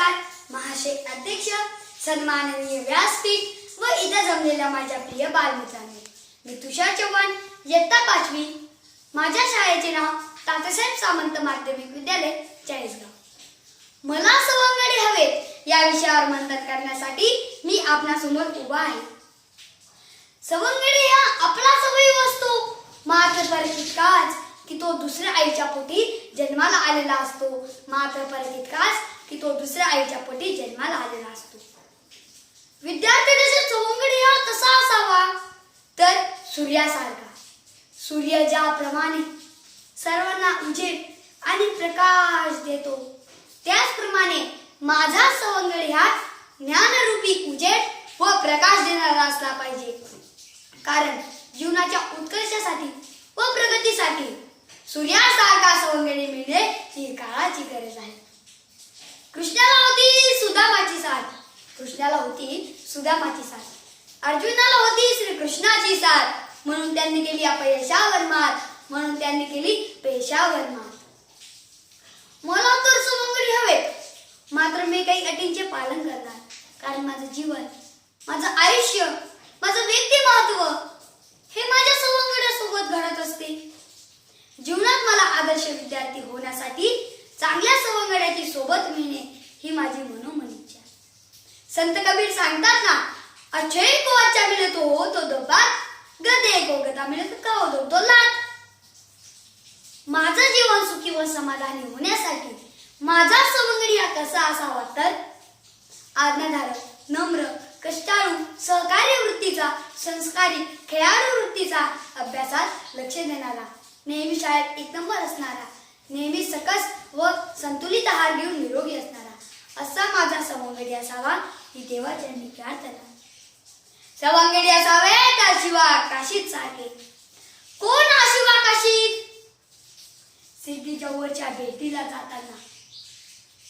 नमस्कार महाशय अध्यक्ष, सन्माननीय व्यासपीठ व इथं जमलेल्या माझ्या प्रिय बालमित्रांनो, मी तुषार चव्हाण, इयत्ता 5वी. माझ्या शाळेचे नाव तात्यासाहेब सामंत माध्यमिक विद्यालय, चाळीसगाव. मला सवंगडी हवेत या विषयावर मंथन करण्यासाठी मी आपणासमोर उभा आहे. सवंगडी हा आपला अवयव असतो, मात्र फरक इतकाच की तो दुसऱ्या आईच्या पोटी जन्माला आलेला असतो. मात्र फरक इतकाच की तो दुसऱ्या आईच्या पोटी जन्माला आलेला असतो. विद्यार्थ्यांचा सवंगडी हा कसा असावा तर सूर्यासारखा. सूर्य ज्याप्रमाणे सर्वांना उजेड आणि प्रकाश देतो, त्याचप्रमाणे माझा सवंगडी हा ज्ञानरूपी उजेड व प्रकाश देणारा असला पाहिजे. कारण जीवनाच्या उत्कर्षासाठी व प्रगतीसाठी सूर्यासारखा सवंगडी मिळणे ही काळाची गरज आहे. कृष्णाला होती सुदामाची साथ, अर्जुनाला होती श्रीकृष्णाची साथ, म्हणून त्यांनी केली अपयशावर मात. मला तर सवंगडी हवेत, मात्र मी काही अटींचे पालन करणार. कारण माझं जीवन, माझं आयुष्य, माझं व्यक्तिमत्व हे माझ्या सवंगड्यासोबत घडत असते. जीवनात मला आदर्श विद्यार्थी होण्यासाठी चांगल्या सवंगड्याची सोबत मिळणे ही माझी मनोमन इच्छा आहे. संत कबीर सांगतात ना, अच्छे को अच्छा मिले तो हो तो दो बात, गधे को गधा मिले तो का हो दो लात. माझं जीवन सुखी व समाधानी होण्यासाठी माझा सवंगडी हा कसा असावा तर आज्ञाधारक, नम्र, कष्टाळू, सहकार्य वृत्तीचा, संस्कारी, खेळाडू वृत्तीचा, अभ्यासात लक्ष देणारा, नेहमी शाळेत 1 नंबर असणारा, नेहमी सकस व संतुलित आहार घेऊन निरोगी असणारा असा माझा सवंगडी असावा ही देवाचरणी प्रार्थना. सवंगडी असावे तर शिवा काशीत सारखे. कोण हा शिवा काशीत? सिद्धीच्या वरच्या भेटीला जाताना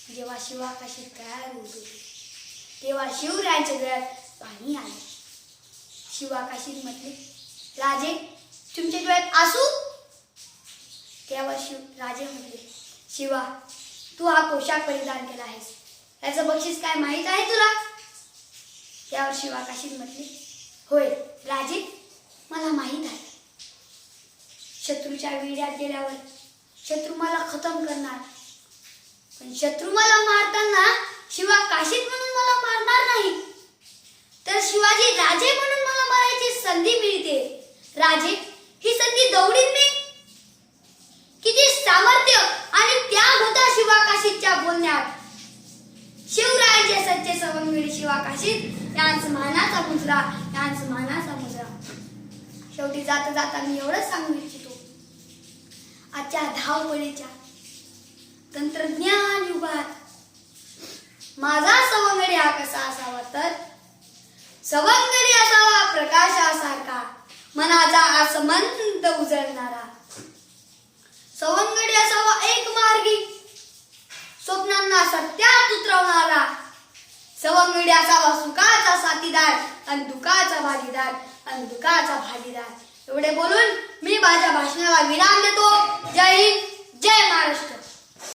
जेव्हा शिवा काशीत तयार होत होते तेव्हा शिवरायांच्या डोळ्यात पाणी आले. शिवा काशीत म्हटले, राजे तुमच्या डोळ्यात आसू? तेव्हा राजे म्हटले, शिवा तू हा पोशाख परिधान केला आहेस, याचं बक्षीस काय माहित आहे तुला? त्यावर शिवा काशीत म्हटले, होय राजे मला माहित आहे. शत्रूच्या वेढ्यात गेल्यावर शत्रू मला खतम करणार, पण शत्रू मला मारताना शिवा काशीत म्हणून मला मारणार नाही, तर शिवाजी राजे म्हणून मला मारायची संधी मिळते. राजे ही संधी दौडीन मी. किती सामर्थ्य आणि त्याग होता शिवा काशीतच्या बोलण्यात. शिवरायांचे सच्चे सवंगडी शिवा काशीत यांच मानाचा मुजरा. शेवटी जाता जाता मी एवढंच सांगू इच्छितो, आजच्या धावपळीच्या तंत्रज्ञान युगात माझा सवंगडी हा कसा असावा तर सवंगडी असावा प्रकाशासारखा, मनाचा आसमंत उजळणारा. सवंगडी असावा एक मार्गी, स्वप्नांना सत्यात उतरवणारा. सवंगडी असावा सुखाचा साथीदार आणि दुःखाचा भागीदार. एवढे बोलून मी माझ्या भाषणाला विराम देतो. जय हिंद, जय महाराष्ट्र.